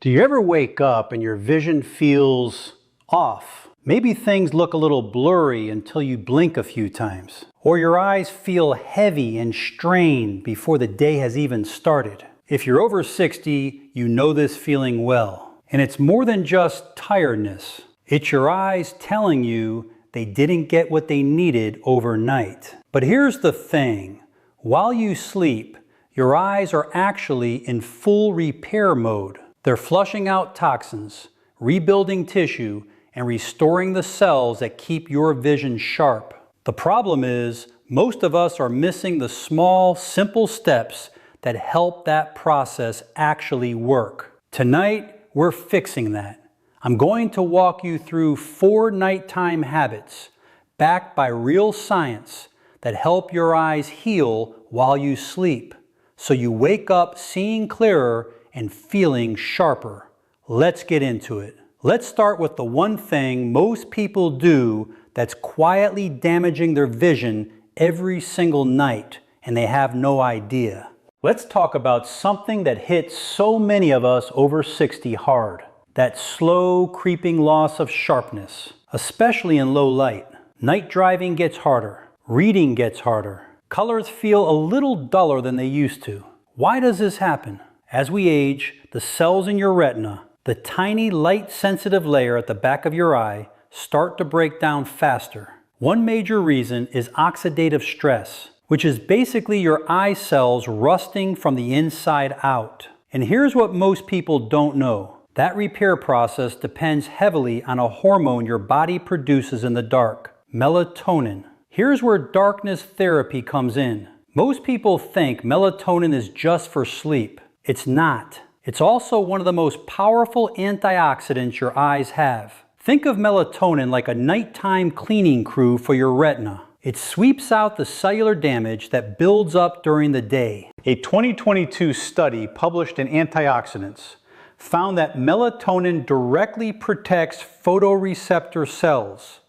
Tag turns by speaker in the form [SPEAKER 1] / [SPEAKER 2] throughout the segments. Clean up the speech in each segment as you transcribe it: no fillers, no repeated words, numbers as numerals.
[SPEAKER 1] Do you ever wake up and your vision feels off? Maybe things look a little blurry until you blink a few times. Or your eyes feel heavy and strained before the day has even started. If you're over 60, you know this feeling well. And it's more than just tiredness. It's your eyes telling you they didn't get what they needed overnight. But here's the thing. While you sleep, your eyes are actually in full repair mode. They're flushing out toxins, rebuilding tissue, and restoring the cells that keep your vision sharp. The problem is, most of us are missing the small, simple steps that help that process actually work. Tonight, we're fixing that. I'm going to walk you through 4 nighttime habits, backed by real science, that help your eyes heal while you sleep, so you wake up seeing clearer and feeling sharper. Let's get into it. Let's start with the one thing most people do that's quietly damaging their vision every single night, and they have no idea. Let's talk about something that hits so many of us over 60 hard. That slow, creeping loss of sharpness, especially in low light. Night driving gets harder. Reading gets harder. Colors feel a little duller than they used to. Why does this happen? As we age, the cells in your retina, the tiny light-sensitive layer at the back of your eye, start to break down faster. One major reason is oxidative stress, which is basically your eye cells rusting from the inside out. And here's what most people don't know. That repair process depends heavily on a hormone your body produces in the dark, melatonin. Here's where darkness therapy comes in. Most people think melatonin is just for sleep. It's not. It's also one of the most powerful antioxidants your eyes have. Think of melatonin like a nighttime cleaning crew for your retina. It sweeps out the cellular damage that builds up during the day. A 2022 study published in Antioxidants found that melatonin directly protects photoreceptor cells,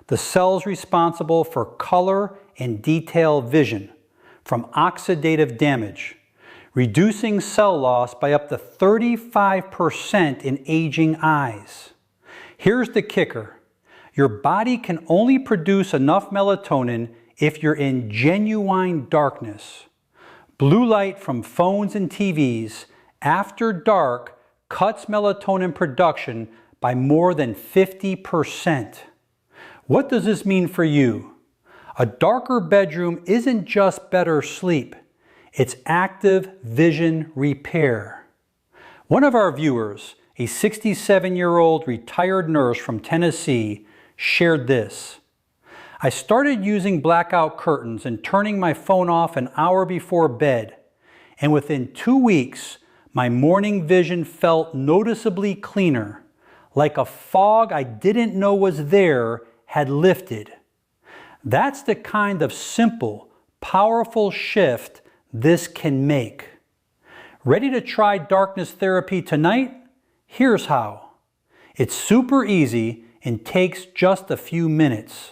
[SPEAKER 1] the cells responsible for color and detail vision, from oxidative damage, reducing cell loss by up to 35% in aging eyes. Here's the kicker. Your body can only produce enough melatonin if you're in genuine darkness. Blue light from phones and TVs after dark cuts melatonin production by more than 50%. What does this mean for you? A darker bedroom isn't just better sleep. It's active vision repair. One of our viewers, a 67-year-old retired nurse from Tennessee, shared this. I started using blackout curtains and turning my phone off an hour before bed, and within 2 weeks, my morning vision felt noticeably cleaner, like a fog I didn't know was there had lifted. That's the kind of simple, powerful shift this can make. Ready to try darkness therapy tonight? Here's how. It's super easy and takes just a few minutes.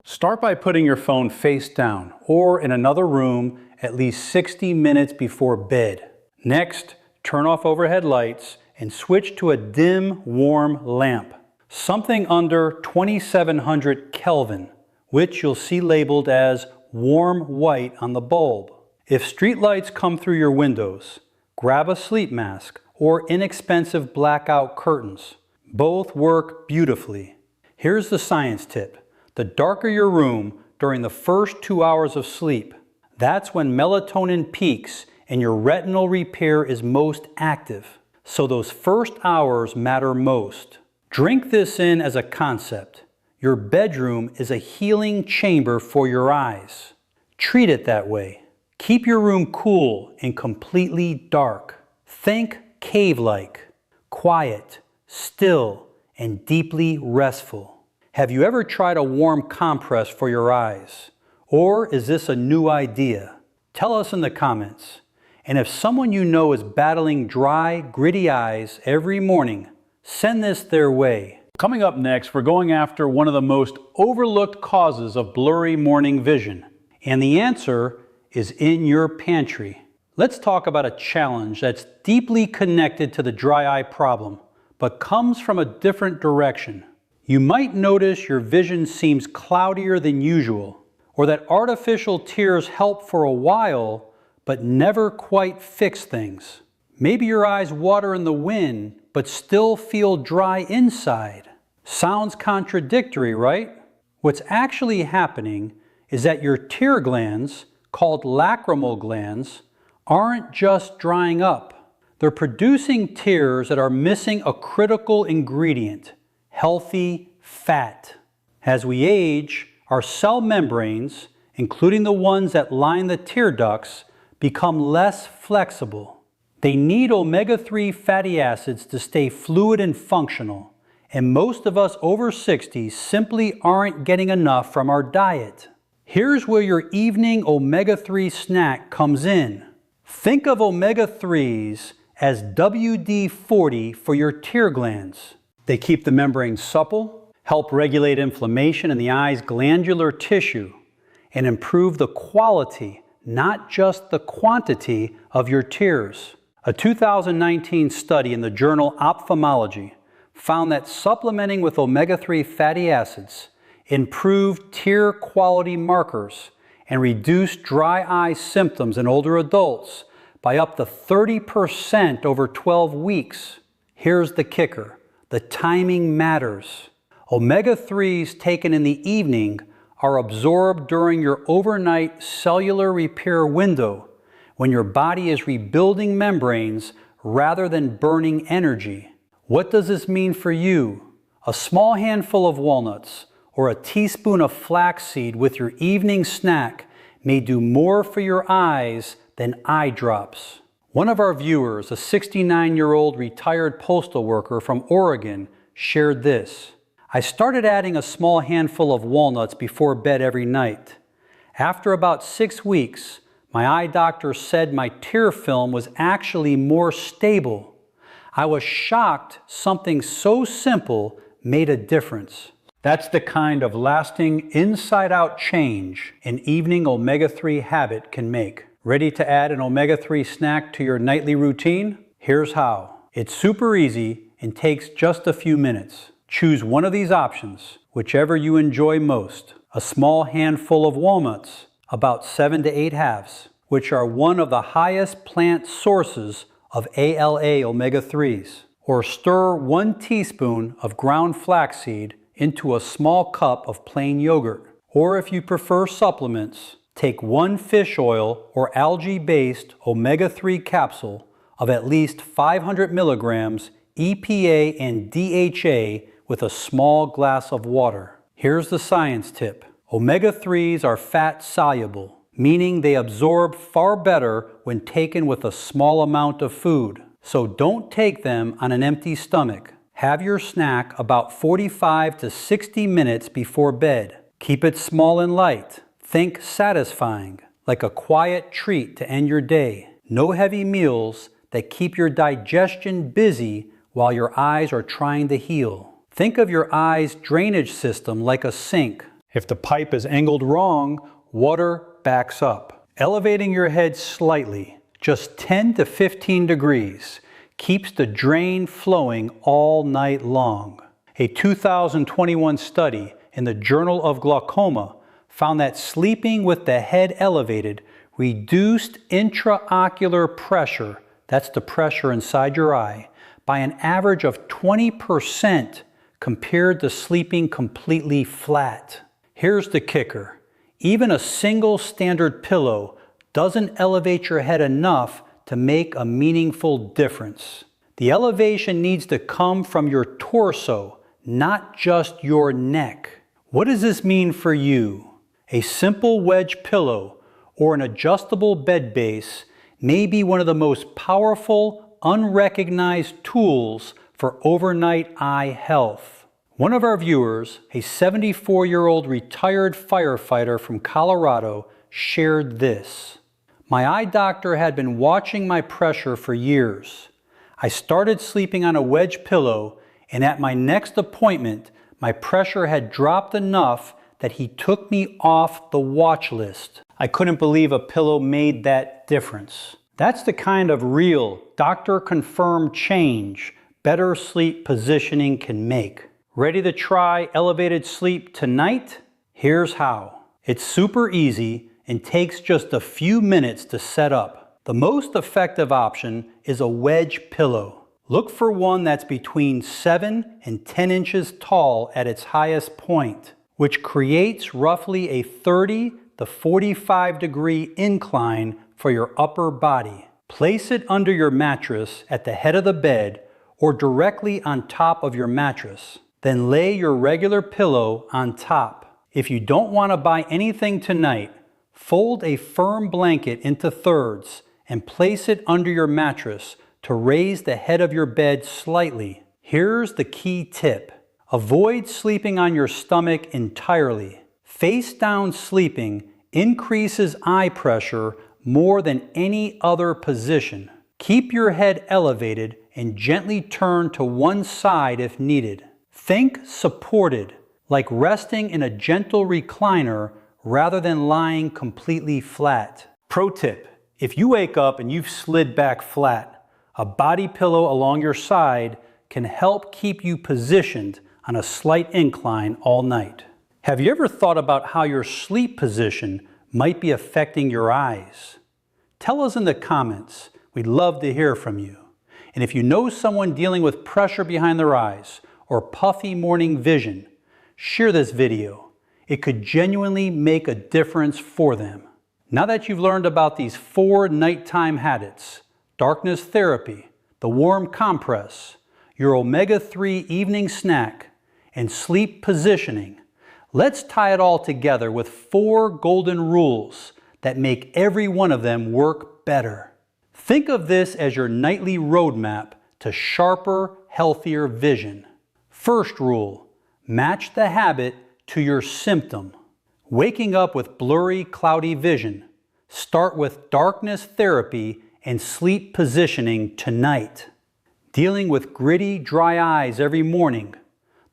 [SPEAKER 1] Start by putting your phone face down or in another room at least 60 minutes before bed. Next, turn off overhead lights and switch to a dim, warm lamp. Something under 2700 Kelvin, which you'll see labeled as warm white on the bulb. If street lights come through your windows, grab a sleep mask or inexpensive blackout curtains. Both work beautifully. Here's the science tip. The darker your room during the first 2 hours of sleep, that's when melatonin peaks and your retinal repair is most active. So those first hours matter most. Drink this in as a concept. Your bedroom is a healing chamber for your eyes. Treat it that way. Keep your room cool and completely dark. Think cave-like, quiet, still, and deeply restful. Have you ever tried a warm compress for your eyes? Or is this a new idea? Tell us in the comments. And if someone you know is battling dry, gritty eyes every morning, send this their way. Coming up next, we're going after one of the most overlooked causes of blurry morning vision. And the answer is in your pantry. Let's talk about a challenge that's deeply connected to the dry eye problem, but comes from a different direction. You might notice your vision seems cloudier than usual, or that artificial tears help for a while, but never quite fix things. Maybe your eyes water in the wind, but still feel dry inside. Sounds contradictory, right? What's actually happening is that your tear glands, called lacrimal glands, aren't just drying up. They're producing tears that are missing a critical ingredient, healthy fat. As we age, our cell membranes, including the ones that line the tear ducts, become less flexible. They need omega-3 fatty acids to stay fluid and functional, and most of us over 60 simply aren't getting enough from our diet. Here's where your evening omega-3 snack comes in. Think of omega-3s as WD-40 for your tear glands. They keep the membrane supple, help regulate inflammation in the eye's glandular tissue, and improve the quality, not just the quantity, of your tears. A 2019 study in the journal Ophthalmology found that supplementing with omega-3 fatty acids improved tear quality markers and reduced dry eye symptoms in older adults by up to 30% over 12 weeks. Here's the kicker: the timing matters. Omega-3s taken in the evening are absorbed during your overnight cellular repair window, when your body is rebuilding membranes rather than burning energy. What does this mean for you? A small handful of walnuts or a teaspoon of flaxseed with your evening snack may do more for your eyes than eye drops. One of our viewers, a 69-year-old retired postal worker from Oregon, shared this. I started adding a small handful of walnuts before bed every night. After about 6 weeks, my eye doctor said my tear film was actually more stable. I was shocked something so simple made a difference. That's the kind of lasting inside-out change an evening omega-3 habit can make. Ready to add an omega-3 snack to your nightly routine? Here's how. It's super easy and takes just a few minutes. Choose one of these options, whichever you enjoy most. A small handful of walnuts, about 7 to 8 halves, which are one of the highest plant sources of ALA omega-3s. Or stir 1 teaspoon of ground flaxseed into a small cup of plain yogurt. Or if you prefer supplements, take 1 fish oil or algae-based omega-3 capsule of at least 500 milligrams EPA and DHA with a small glass of water. Here's the science tip. Omega-3s are fat soluble, meaning they absorb far better when taken with a small amount of food. So don't take them on an empty stomach. Have your snack about 45 to 60 minutes before bed. Keep it small and light. Think satisfying, like a quiet treat to end your day. No heavy meals that keep your digestion busy while your eyes are trying to heal. Think of your eye's drainage system like a sink. If the pipe is angled wrong, water backs up. Elevating your head slightly, just 10 to 15 degrees, keeps the drain flowing all night long. A 2021 study in the Journal of Glaucoma found that sleeping with the head elevated reduced intraocular pressure, that's the pressure inside your eye, by an average of 20% compared to sleeping completely flat. Here's the kicker. Even a single standard pillow doesn't elevate your head enough to make a meaningful difference. The elevation needs to come from your torso, not just your neck. What does this mean for you? A simple wedge pillow or an adjustable bed base may be one of the most powerful, unrecognized tools for overnight eye health. One of our viewers, a 74-year-old retired firefighter from Colorado, shared this. My eye doctor had been watching my pressure for years. I started sleeping on a wedge pillow, and at my next appointment, my pressure had dropped enough that he took me off the watch list. I couldn't believe a pillow made that difference. That's the kind of real, doctor-confirmed change better sleep positioning can make. Ready to try elevated sleep tonight? Here's how. It's super easy and takes just a few minutes to set up. The most effective option is a wedge pillow. Look for one that's between 7 and 10 inches tall at its highest point, which creates roughly a 30 to 45 degree incline for your upper body. Place it under your mattress at the head of the bed or directly on top of your mattress. Then lay your regular pillow on top. If you don't want to buy anything tonight, fold a firm blanket into thirds and place it under your mattress to raise the head of your bed slightly. Here's the key tip. Avoid sleeping on your stomach entirely. Face down sleeping increases eye pressure more than any other position. Keep your head elevated and gently turn to one side if needed. Think supported, like resting in a gentle recliner rather than lying completely flat. Pro tip, if you wake up and you've slid back flat, a body pillow along your side can help keep you positioned on a slight incline all night. Have you ever thought about how your sleep position might be affecting your eyes? Tell us in the comments. We'd love to hear from you. And if you know someone dealing with pressure behind their eyes or puffy morning vision, share this video. It could genuinely make a difference for them. Now that you've learned about these 4 nighttime habits, darkness therapy, the warm compress, your omega-3 evening snack, and sleep positioning, let's tie it all together with 4 golden rules that make every one of them work better. Think of this as your nightly roadmap to sharper, healthier vision. First rule, match the habit to your symptom. Waking up with blurry, cloudy vision. Start with darkness therapy and sleep positioning tonight. Dealing with gritty, dry eyes every morning.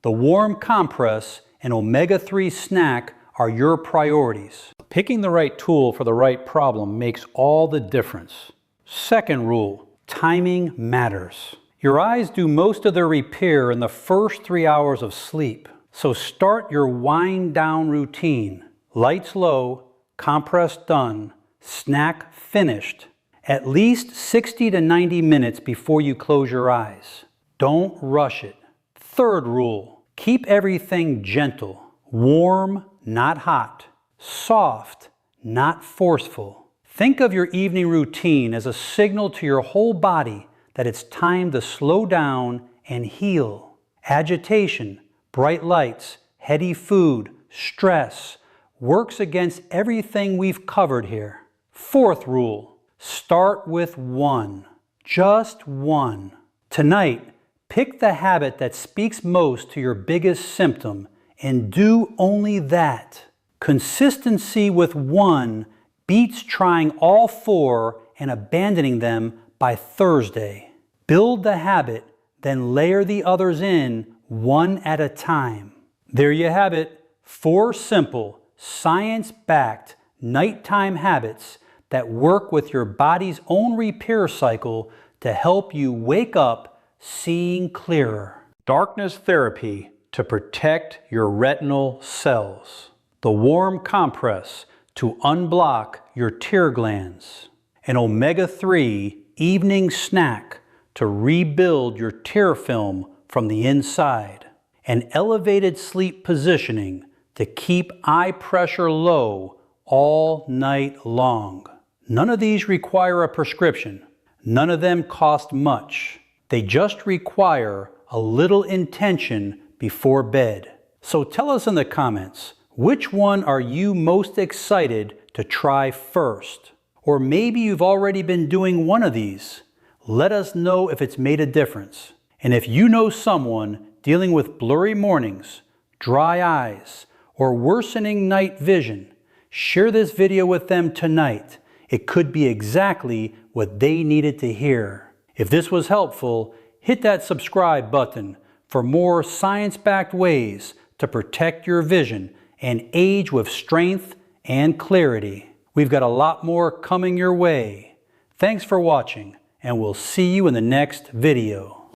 [SPEAKER 1] The warm compress and omega-3 snack are your priorities. Picking the right tool for the right problem makes all the difference. Second rule, timing matters. Your eyes do most of their repair in the first 3 hours of sleep. So start your wind down routine. Lights low, compress done, snack finished. At least 60 to 90 minutes before you close your eyes. Don't rush it. Third rule, keep everything gentle. Warm, not hot. Soft, not forceful. Think of your evening routine as a signal to your whole body that it's time to slow down and heal. Agitation, bright lights, heady food, stress works against everything we've covered here. Fourth rule, start with 1. Just 1. Tonight, pick the habit that speaks most to your biggest symptom and do only that. Consistency with 1 beats trying all 4 and abandoning them by Thursday. Build the habit, then layer the others in one at a time. There you have it, 4 simple, science-backed nighttime habits that work with your body's own repair cycle to help you wake up seeing clearer. Darkness therapy to protect your retinal cells. The warm compress to unblock your tear glands. An omega-3 evening snack to rebuild your tear film from the inside. An elevated sleep positioning to keep eye pressure low all night long. None of these require a prescription. None of them cost much. They just require a little intention before bed. So tell us in the comments, which one are you most excited to try first? Or maybe you've already been doing one of these. Let us know if it's made a difference. And if you know someone dealing with blurry mornings, dry eyes, or worsening night vision, share this video with them tonight. It could be exactly what they needed to hear. If this was helpful, hit that subscribe button for more science-backed ways to protect your vision and age with strength and clarity. We've got a lot more coming your way. Thanks for watching, and we'll see you in the next video.